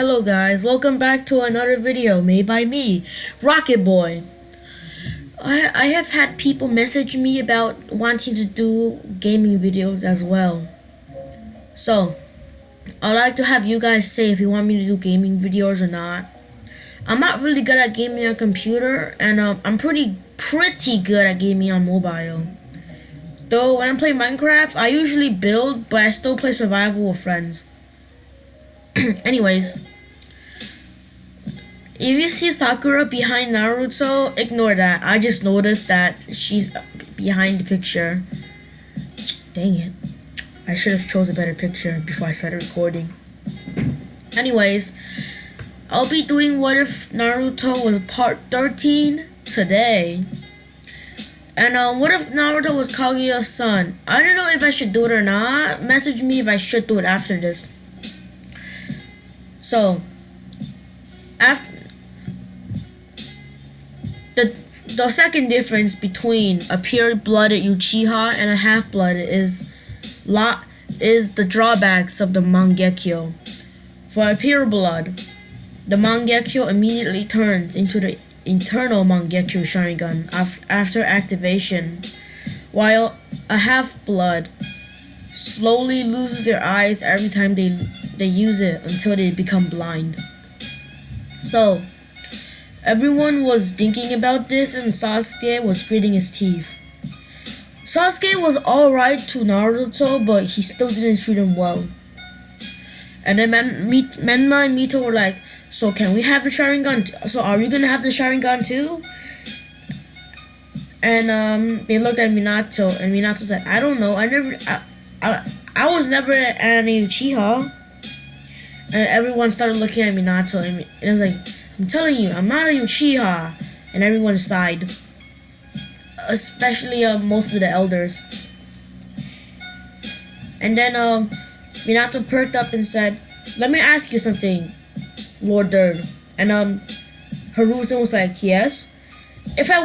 Hello guys, welcome back to another video made by me, Rocket Boy. I have had people message me about wanting to do gaming videos as well. So, I'd like to have you guys say if you want me to do gaming videos or not. I'm not really good at gaming on computer, and I'm pretty good at gaming on mobile. Though when I play Minecraft, I usually build, but I still play survival with friends. Anyways, if you see Sakura behind Naruto, ignore that. I just noticed that she's behind the picture. Dang it. I should have chose a better picture before I started recording. Anyways, I'll be doing What If Naruto was part 13 today. And what if Naruto was Kaguya's son? I don't know if I should do it or not. Message me if I should do it after this. So, after the second difference between a pure-blooded Uchiha and a half-blood is the drawbacks of the Mangekyo. For a pure blood, the Mangekyo immediately turns into the internal Mangekyo Sharingan after activation, while a half-blood slowly loses their eyes every time they use it until they become blind. So, everyone was thinking about this, and Sasuke was gritting his teeth. Sasuke was alright to Naruto, but he still didn't treat him well. And then Menma and Mito were like, so can we have the Sharingan? So are you gonna have the Sharingan too? And they looked at Minato, and Minato said, I don't know, I was never an Uchiha. And everyone started looking at Minato, and it was like, I'm telling you, I'm not a Uchiha. And everyone sighed. Especially most of the elders. And then Minato perked up and said, let me ask you something, Lord Durd. And Hiruzen was like, yes? If I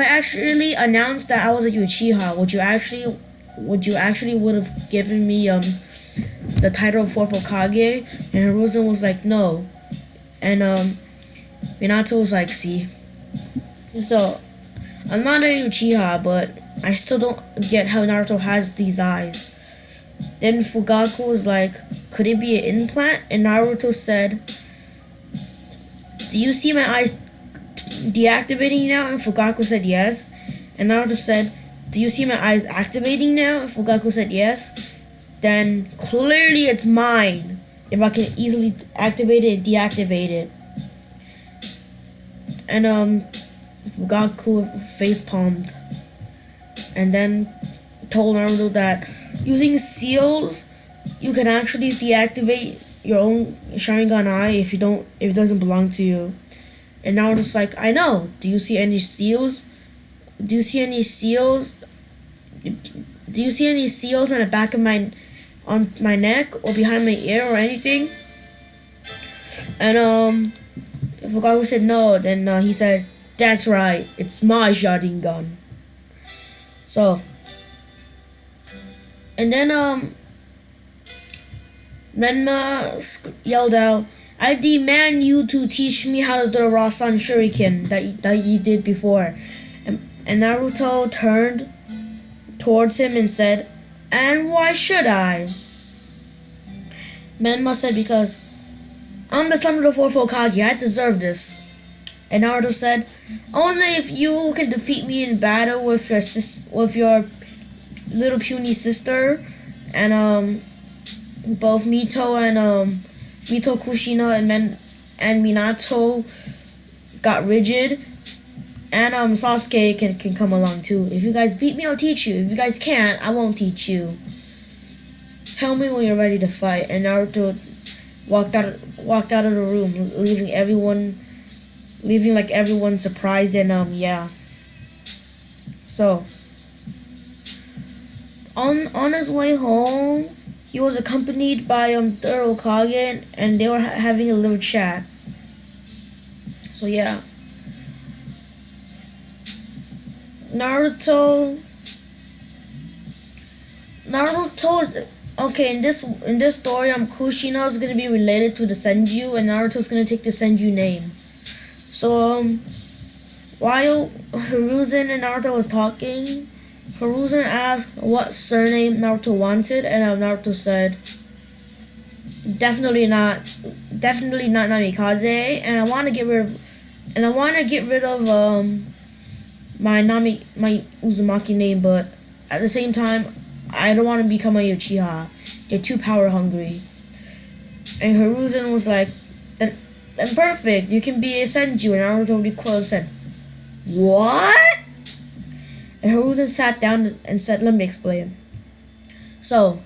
actually announced that I was a Uchiha, would you actually would have given me the title of Fourth Hokage? And Hiruzen was like, no. And Minato was like, see. So, I'm not a Uchiha, but I still don't get how Naruto has these eyes. Then Fugaku was like, could it be an implant? And Naruto said, do you see my eyes deactivating now? And Fugaku said yes. And Naruto said, do you see my eyes activating now? And Fugaku said yes. Then clearly it's mine if I can easily activate it and deactivate it. And Fugaku facepalmed and then told Naruto that using seals you can actually deactivate your own Sharingan eye if it doesn't belong to you. And Naruto's like, I know. Do you see any seals? Do you see any seals? Do you see any seals on the back of on my neck or behind my ear or anything? And Fugaku said no. Then he said, that's right, it's my Sharingan. So, and then Menma yelled out, I demand you to teach me how to do the Rasen Shuriken that you did before. And Naruto turned towards him and said, and why should I? Menma said, because I'm the son of the Fourth Hokage, I deserve this. And Naruto said, only if you can defeat me in battle with your little puny sister. And both Mito and Mito Kushina and Minato got rigid. And Sasuke can come along too. If you guys beat me, I'll teach you. If you guys can't, I won't teach you. Tell me when you're ready to fight. And Naruto walked out of the room, leaving like everyone surprised. And yeah. So on his way home, he was accompanied by Third Hokage, and they were having a little chat. So yeah. Naruto Okay, in this story, Kushina is gonna be related to the Senju, and Naruto's gonna take the Senju name. So while Hiruzen and Naruto was talking, Hiruzen asked what surname Naruto wanted, and Naruto said, definitely not Namikaze, and I want to get rid of my Uzumaki name, but at the same time, I don't want to become a Uchiha. They're too power hungry. And Hiruzen was like, then perfect, you can be a Senju. And Naruto recoiled and said, what? And Hiruzen sat down and said, let me explain. So,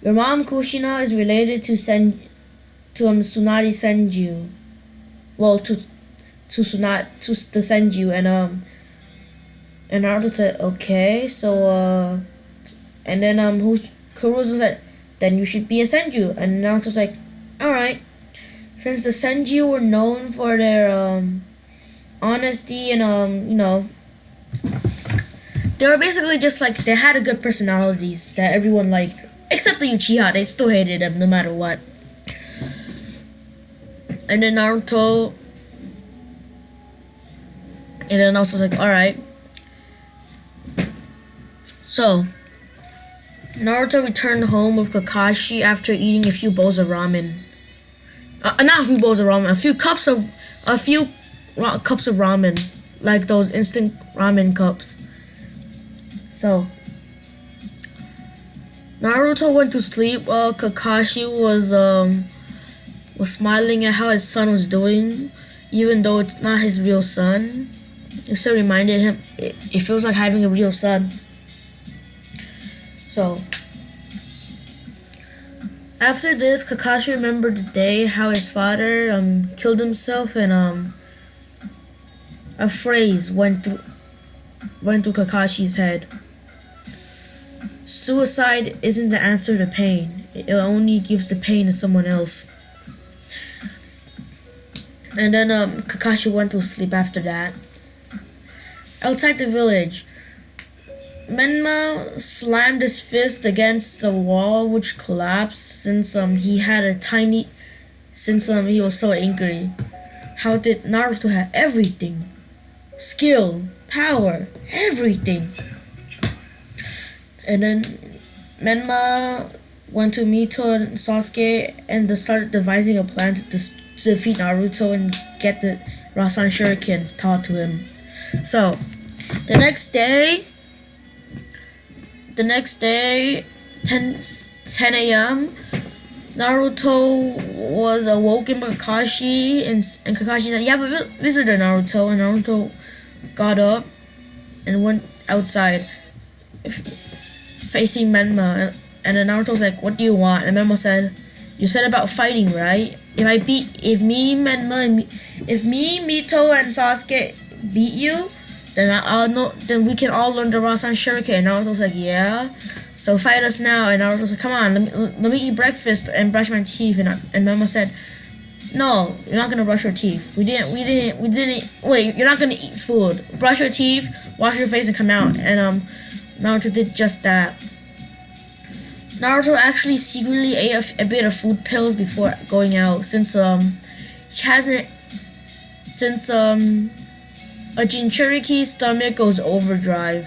your mom Kushina is related to Tsunade Senju. Well, to the Senju, and Naruto said, okay, so and then Kuruzu said, then you should be a Senju. And Naruto's like, alright. Since the Senju were known for their honesty and they were basically just like, they had a good personalities that everyone liked. Except the Uchiha, they still hated them no matter what. And then Naruto's like, alright. So Naruto returned home with Kakashi after eating a few bowls of ramen. Not a few bowls of ramen, a few cups of ramen, like those instant ramen cups. So Naruto went to sleep while Kakashi was smiling at how his son was doing, even though it's not his real son. It still reminded him it feels like having a real son. So after this, Kakashi remembered the day how his father killed himself, and a phrase went through Kakashi's head. Suicide isn't the answer to pain. It only gives the pain to someone else. And then Kakashi went to sleep after that. Outside the village, Menma slammed his fist against the wall, which collapsed since he was so angry. How did Naruto have everything? Skill, power, everything. And then Menma went to Mito and Sasuke and they started devising a plan to defeat Naruto and get the Rasen Shuriken taught to him. So, the next day, 10 a.m., Naruto was awoken by Kakashi, and Kakashi said, you have a visitor, Naruto. And Naruto got up and went outside, facing Menma. And then Naruto was like, what do you want? And Menma said, you said about fighting, right? If me, Mito, and Sasuke beat you, then we can all learn the Rasen Shuriken. And Naruto was like, yeah. So fight us now. And Naruto was like, come on, let me eat breakfast and brush my teeth. And Menma said, no, you're not gonna brush your teeth. We didn't. Wait, you're not gonna eat food. Brush your teeth, wash your face, and come out. And Naruto did just that. Naruto actually secretly ate a bit of food pills before going out, since a Jinchuriki's stomach goes overdrive.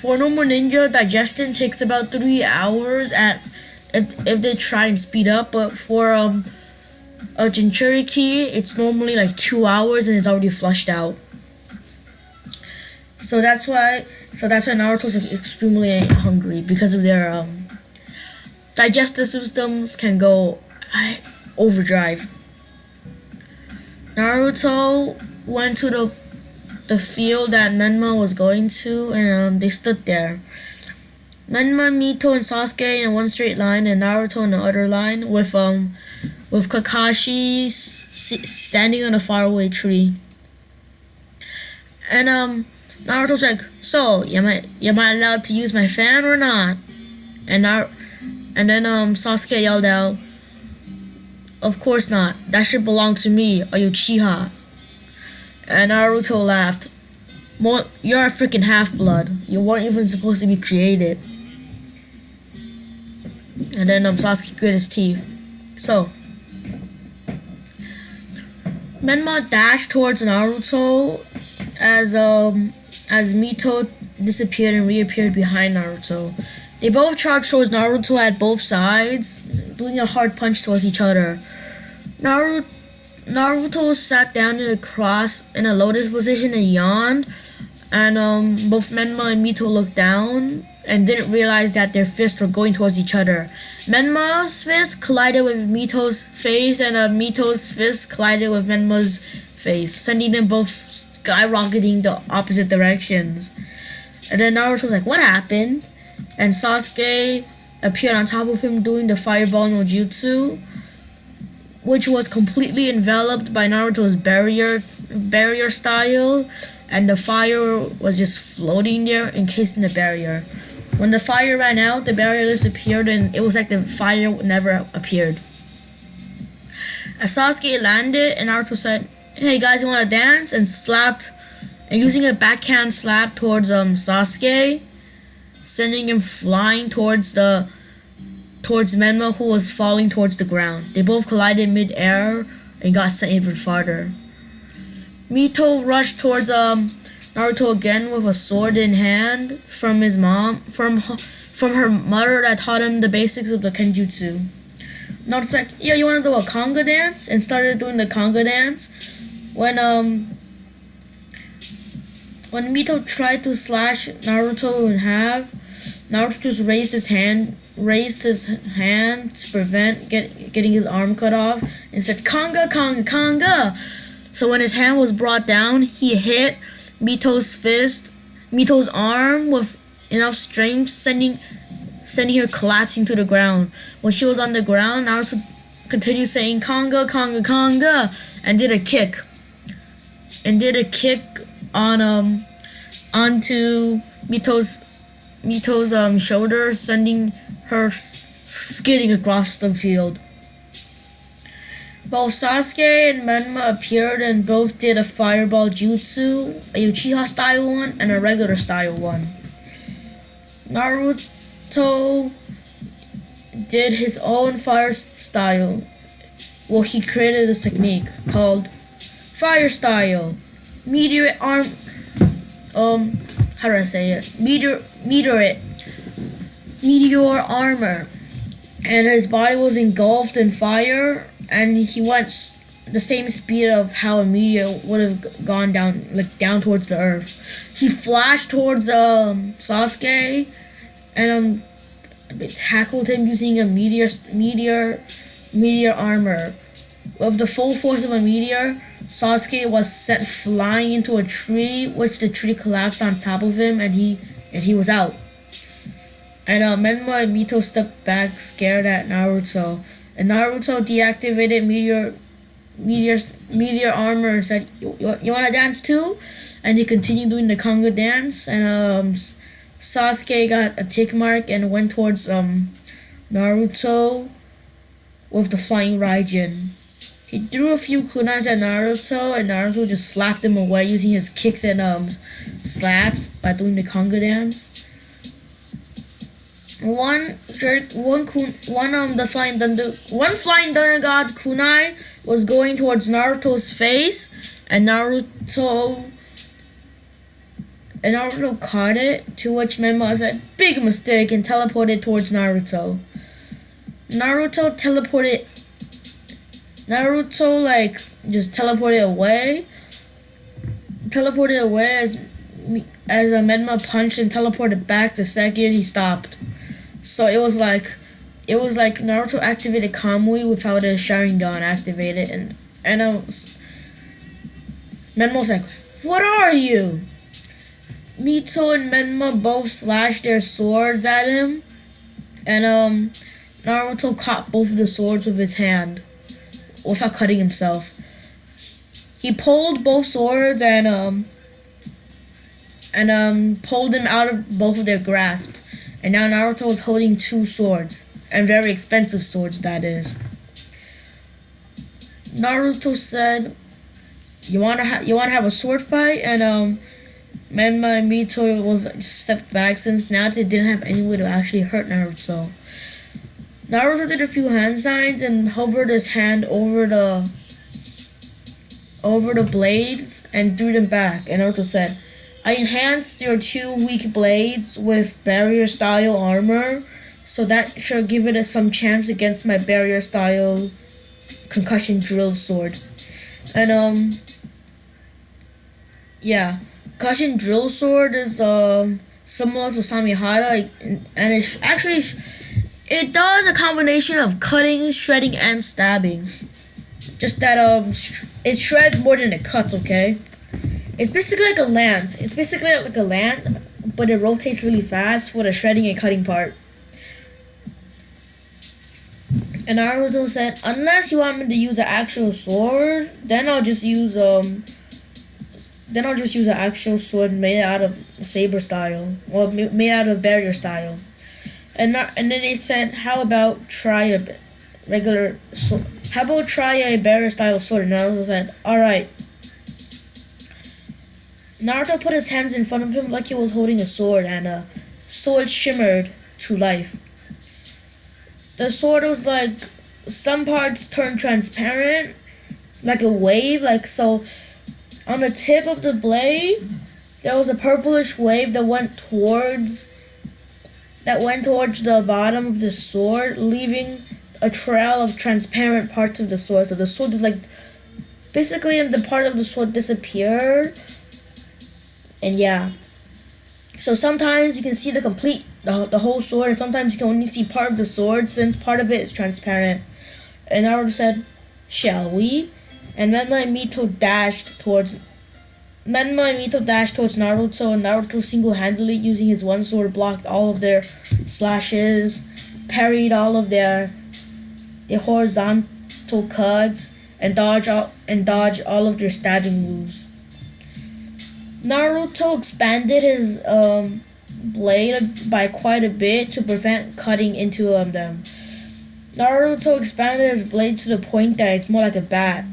For a normal ninja, digestion takes about 3 hours if they try and speed up, but for a Jinchuriki, it's normally like 2 hours and it's already flushed out. So that's why Naruto's extremely hungry, because of their digestive systems can go overdrive. Naruto went to the field that Menma was going to, and they stood there. Menma, Mito, and Sasuke in one straight line, and Naruto in the other line, with Kakashi standing on a faraway tree. And Naruto's like, so am I allowed to use my fan or not? And then Sasuke yelled out, of course not. That should belong to me, a Uchiha. And Naruto laughed. You're a freaking half-blood. You weren't even supposed to be created. And then Sasuke grit his teeth. So Menma dashed towards Naruto as Mito disappeared and reappeared behind Naruto. They both charged towards Naruto at both sides, doing a hard punch towards each other. Naruto sat down in a lotus position and yawned, and both Menma and Mito looked down and didn't realize that their fists were going towards each other. Menma's fist collided with Mito's face, and Mito's fist collided with Menma's face, sending them both skyrocketing the opposite directions. And then Naruto was like, "What happened?" And Sasuke appeared on top of him doing the fireball no jutsu, which was completely enveloped by Naruto's barrier style, and the fire was just floating there encased in the barrier. When the fire ran out, the barrier disappeared, and it was like the fire never appeared. As Sasuke landed, and Naruto said, "Hey guys, you wanna dance?" and using a backhand slap towards Sasuke, sending him flying towards Menma, who was falling towards the ground. They both collided mid-air and got sent even farther. Mito rushed towards Naruto again with a sword in hand from his mom, from her mother that taught him the basics of the Kenjutsu. Naruto's like, "Yeah, you wanna do a conga dance?" and started doing the conga dance. When Mito tried to slash Naruto in half, Naruto just raised his hand to prevent getting his arm cut off, and said, "Conga, conga, conga." So when his hand was brought down, he hit Mito's arm with enough strength, sending her collapsing to the ground. When she was on the ground, Naruto continued saying, "Conga, conga, conga," and did a kick onto Mito's shoulder, sending her skidding across the field. Both Sasuke and Menma appeared and both did a fireball jutsu, a Uchiha style one and a regular style one. Naruto did his own fire style. Well, he created this technique called fire style. Meteor arm. How do I say it? Meteor armor. And his body was engulfed in fire, and he went the same speed of how a meteor would have gone down towards the earth. He flashed towards Sasuke and tackled him using a meteor armor. With the full force of a meteor, Sasuke was sent flying into a tree, which the tree collapsed on top of him, and he was out. And Menma and Mito stepped back, scared at Naruto. And Naruto deactivated meteor armor and said, "You wanna dance too?" And he continued doing the conga dance. And Sasuke got a tick mark and went towards Naruto with the flying Raijin. He threw a few kunais at Naruto, and Naruto just slapped him away using his kicks and slaps by doing the conga dance. One flying thunder god kunai was going towards Naruto's face, and Naruto caught it, to which Menma said, "Big mistake," and teleported towards Naruto. Naruto just teleported away as a Menma punched and teleported back the second he stopped. So it was like Naruto activated Kamui without his Sharingan activated, and Menma was like, "What are you?" Mito and Menma both slashed their swords at him, and Naruto caught both of the swords with his hand without cutting himself. He pulled both swords and pulled them out of both of their grasp. And now Naruto was holding two swords, and very expensive swords, that is. Naruto said, "You wanna have a sword fight?" And Menma and Mito was stepped back, since now they didn't have any way to actually hurt Naruto. Naruto did a few hand signs and hovered his hand over the blades and threw them back. And Naruto said, I enhanced your two weak blades with barrier style armor, so that should give it some chance against my barrier style concussion drill sword. And yeah, concussion drill sword is similar to Samihara, and it's actually it does a combination of cutting, shredding, and stabbing. Just that it shreds more than it cuts. Okay, it's basically like a lance. It's basically like a lance, but it rotates really fast for the shredding and cutting part. And Naruto said, unless you want me to use an actual sword, then I'll just use an actual sword made out of saber style, or made out of barrier style. And then they said, how about try a regular sword? How about try a barrier style sword? And Naruto said, alright. Naruto put his hands in front of him like he was holding a sword, and a sword shimmered to life. The sword was like, some parts turned transparent, like a wave, like so. On the tip of the blade, there was a purplish wave that went towards the bottom of the sword, leaving a trail of transparent parts of the sword. So the sword is like, basically the part of the sword disappeared. And yeah. So sometimes you can see the whole sword, and sometimes you can only see part of the sword since part of it is transparent. And Naruto said, shall we? And Menma and Mito dashed towards Naruto, and Naruto single-handedly, using his one sword, blocked all of their slashes, parried all of their horizontal cuts, and dodged all of their stabbing moves. Naruto expanded his blade by quite a bit to prevent cutting into them. Naruto expanded his blade to the point that it's more like a bat.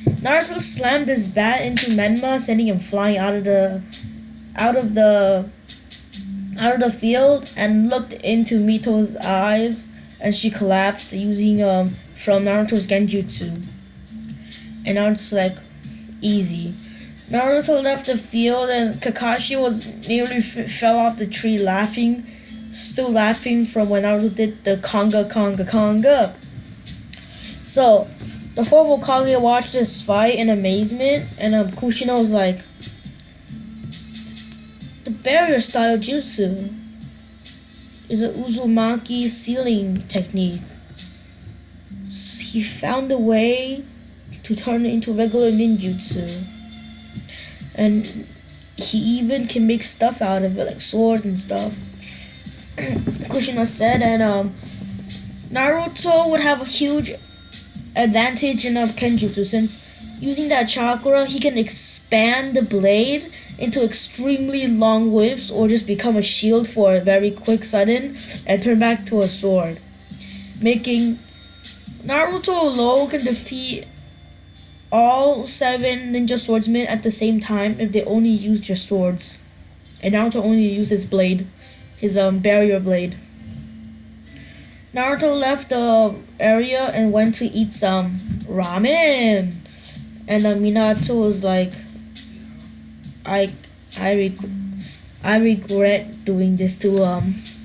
Naruto slammed his bat into Menma, sending him flying out of the field, and looked into Mito's eyes, and she collapsed using from Naruto's genjutsu. And Naruto's like, easy. Naruto left the field, and Kakashi was nearly fell off the tree still laughing from when Naruto did the conga. So, the fourth Hokage watched this fight in amazement, and Kushina was like, the barrier style jutsu is a Uzumaki sealing technique. He found a way to turn it into regular ninjutsu. And he even can make stuff out of it, like swords and stuff. Kushina said, and Naruto would have a huge advantage in Kenjutsu, since using that chakra, he can expand the blade into extremely long whips, or just become a shield for a very quick sudden, and turn back to a sword. Making Naruto alone can defeat all 7 ninja swordsmen at the same time if they only used their swords. And Naruto only used his blade, his barrier blade. Naruto left the area and went to eat some ramen. And Minato was like, I regret doing this to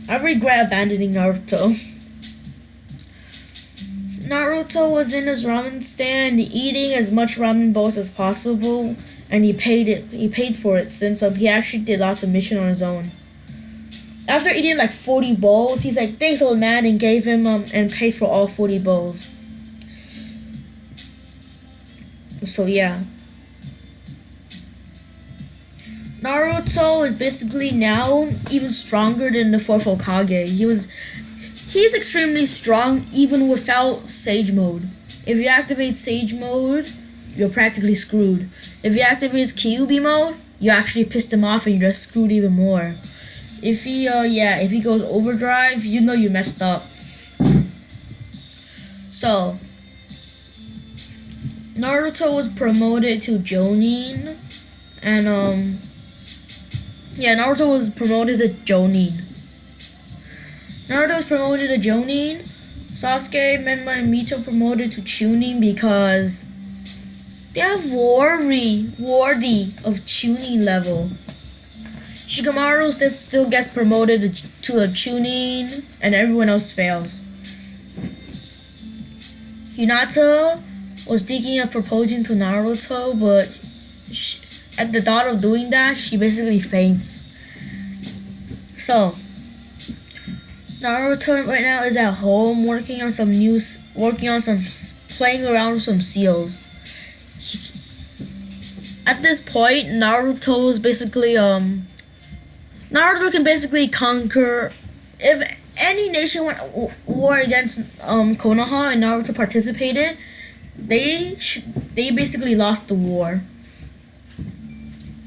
I regret abandoning Naruto. Naruto was in his ramen stand eating as much ramen bowls as possible, and he paid for it since he actually did lots of mission on his own. After eating like 40 bowls, he's like, thanks old man, and gave him and paid for all 40 bowls. So yeah. Naruto is basically now even stronger than the 4th Hokage. He's extremely strong even without Sage Mode. If you activate Sage Mode, you're practically screwed. If you activate Kyuubi Mode, you actually pissed him off and you're just screwed even more. If he goes overdrive, you know you messed up. So, Naruto was promoted to Jonin, and Naruto was promoted to Jonin. Sasuke, Menma, and Mito promoted to tuning because they are worthy of tuning level. Shikamaru still gets promoted to a tuning, and everyone else fails. Hinata was thinking of proposing to Naruto, but at the thought of doing that, she basically faints. So, Naruto right now is at home working on playing around with some seals. At this point, Naruto can basically conquer. If any nation went war against Konoha and Naruto participated, they basically lost the war.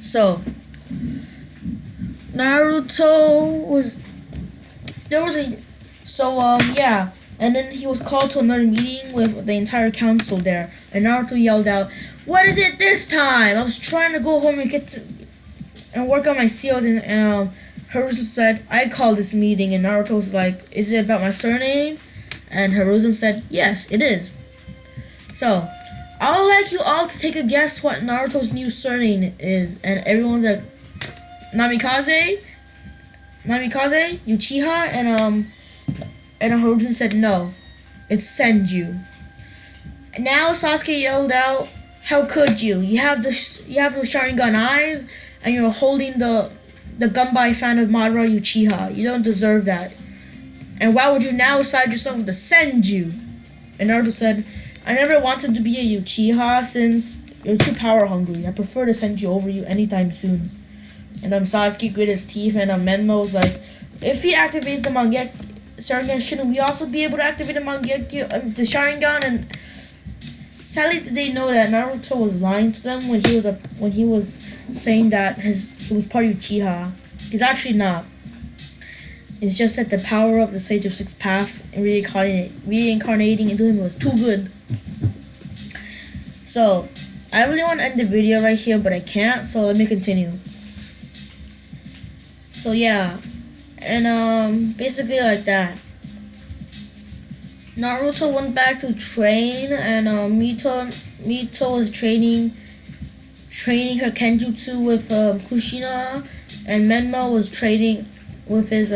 So Naruto and then he was called to another meeting with the entire council there, and Naruto yelled out, "What is it this time? I was trying to go home and work on my seals," and Hiruzen said, "I called this meeting," and Naruto was like, "Is it about my surname?" And Hiruzen said, "Yes, it is." So, I would like you all to take a guess what Naruto's new surname is, and everyone's like, Namikaze, Uchiha, and Hiruzen said no, it's Senju. And now Sasuke yelled out, "How could you? You have the Sharingan eyes, and you're holding the Gunbai fan of Madara Uchiha. You don't deserve that. And why would you now side yourself with the Senju?" And Naruto said, "I never wanted to be a Uchiha since you're too power hungry. I prefer to send you over you anytime soon." And Sasuke grit his teeth, and Menma was like, "If he activates the Mangekyo Sharingan, shouldn't we also be able to activate the Mangekyo, the Sharingan?" And sadly, did they know that Naruto was lying to them when he was saying that he was part of Uchiha. He's actually not. It's just that the power of the Sage of Six Paths and reincarnating into him was too good. So, I really want to end the video right here, but I can't, so let me continue. So yeah, and basically like that. Naruto went back to train, and Mito was training her Kenjutsu with Kushina, and Menma was training with his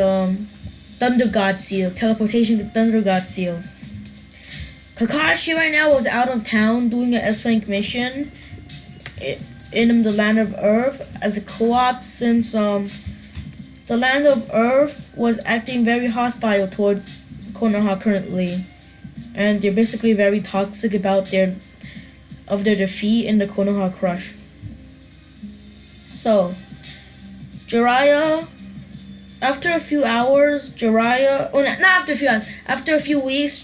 Thunder God Seal, teleportation to Thunder God Seals. Kakashi right now was out of town doing an S-rank mission in the Land of Earth as a co-op, since the Land of Earth was acting very hostile towards Konoha currently, and they're basically very toxic about their defeat in the Konoha Crush. So, after a few weeks,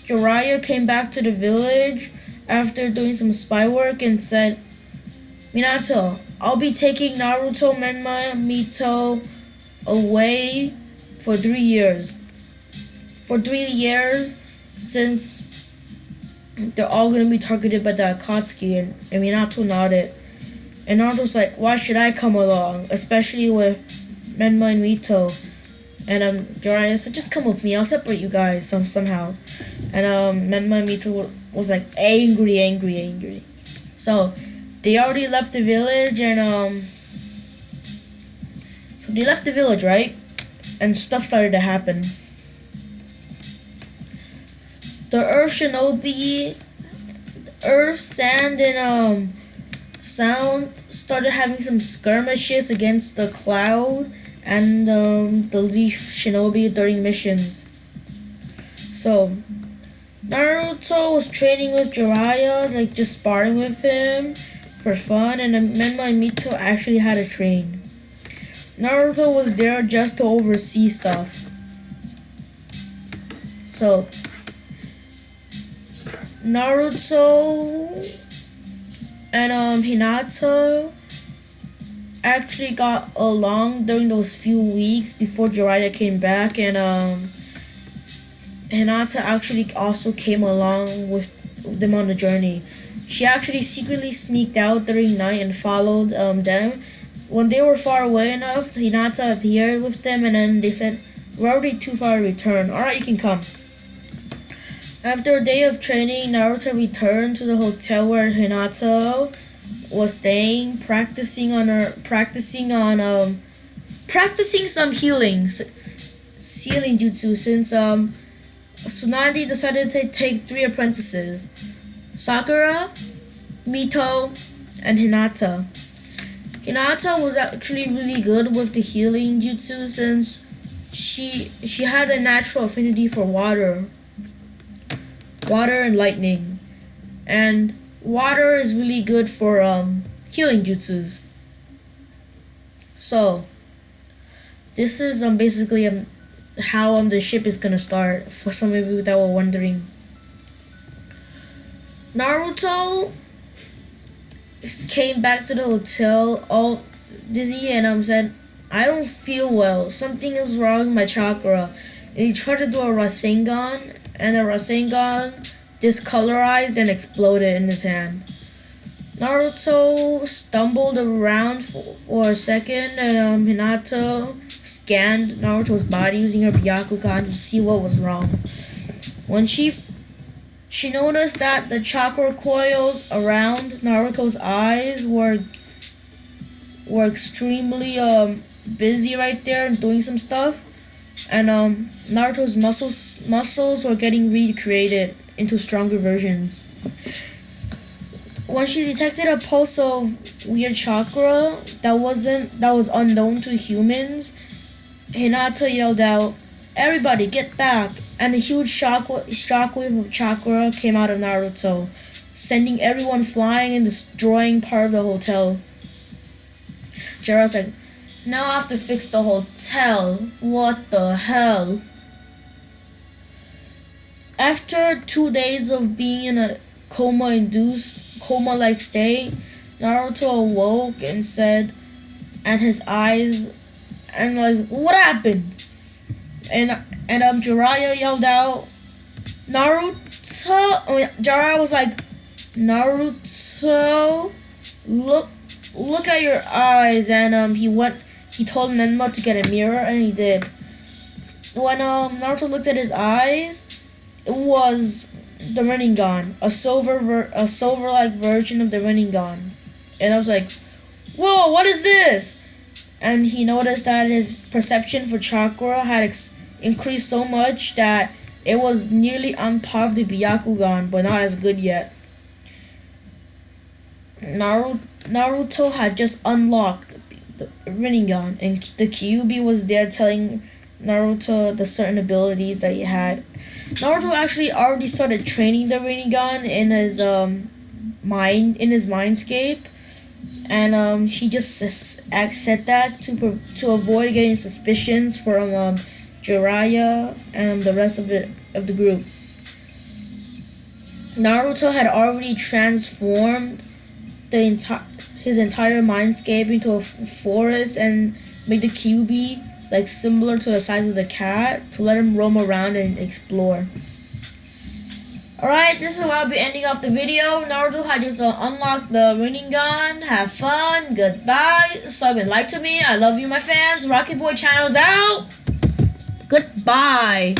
Jiraiya came back to the village after doing some spy work and said, "Minato, I'll be taking Naruto, Menma, and Mito away for 3 years. For 3 years, since they're all going to be targeted by the Akatsuki," and Minato nodded. And Naruto's like, "Why should I come along, especially with Menma and Mito?" And Jiraiya said, "Just come with me, I'll separate you guys somehow." And Menma and Mito was like angry. So they already left the village, and so they left the village, right? And stuff started to happen. The Earth Shinobi, Earth, Sand, and Sound started having some skirmishes against the Cloud and the Leaf Shinobi during missions. So Naruto was training with Jiraiya, like just sparring with him for fun, and Menma and Mito actually had to train. Naruto was there just to oversee stuff. So Naruto and Hinata actually got along during those few weeks before Jiraiya came back, and Hinata actually also came along with them on the journey. She actually secretly sneaked out during night and followed them. When they were far away enough, Hinata appeared with them, and then they said, "We're already too far to return. Alright, you can come." After a day of training, Naruto returned to the hotel where Hinata was staying, practicing some healing jutsu since Tsunade decided to take 3 apprentices: Sakura, Mito, and Hinata. Hinata was actually really good with the healing jutsu since she had a natural affinity for water and lightning, and water is really good for healing jutsus. So this is basically how the ship is gonna start. For some of you that were wondering, Naruto came back to the hotel all dizzy and said, "I don't feel well. Something is wrong with my chakra." And he tried to do a Rasengan, and the Rasengan discolorized and exploded in his hand. Naruto stumbled around for a second, and Hinata scanned Naruto's body using her Byakugan to see what was wrong. When she noticed that the chakra coils around Naruto's eyes were extremely busy right there and doing some stuff, and Naruto's muscles were getting recreated into stronger versions. When she detected a pulse of weird chakra that was unknown to humans, Hinata yelled out, "Everybody get back!" And a huge shockwave of chakra came out of Naruto, sending everyone flying and destroying part of the hotel. Jiraiya's like, "Now I have to fix the hotel. What the hell?" After 2 days of being in a coma-like state, Naruto awoke and said, and his eyes, and like, "What happened?" And Jiraiya yelled out, "Naruto!" Jiraiya was like, "Naruto, look at your eyes." And he told Menma to get a mirror, and he did. When Naruto looked at his eyes, it was the Rinnegan, a silver-like version of the Rinnegan. And I was like, "Whoa, what is this?" And he noticed that his perception for chakra had increased so much that it was nearly on par with the Byakugan, but not as good yet. Naruto had just unlocked the Rinnegan, and the Kyuubi was there telling Naruto the certain abilities that he had. Naruto actually already started training the Rinnegan in his mindscape, and he just said that to avoid getting suspicions from Jiraiya and the rest of the group. Naruto had already transformed his entire mindscape into a forest and made the Kyuubi like similar to the size of the cat to let him roam around and explore. Alright, this is where I'll be ending off the video. Naruto had just unlocked the Rinnegan. Have fun. Goodbye. Sub and like to me. I love you, my fans. Rocket Boy channel's out. Goodbye.